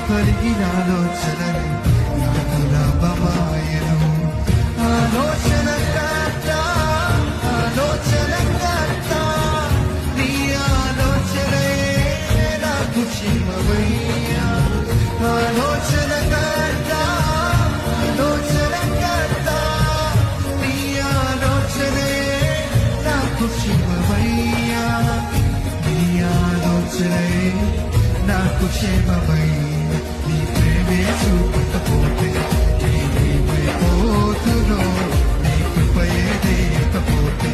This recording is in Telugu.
కలిగిన ఆలోచనలే నాకు లాభమాయను. ఆలోచనకర్త ఆలోచనకర్త నీ ఆలోచనే నాకు క్షేమమయ్యా. ఆలోచనకర్త ఆలోచనకర్త నీ ఆలోచనే నాకు క్షేమమయ్యా. నీ ఆలోచనే నాకు క్షేమమయ్యా. నీ ప్రేమే చూపకపోతే నేనేమైపోతునో, నీ కృపయే లేకపోతే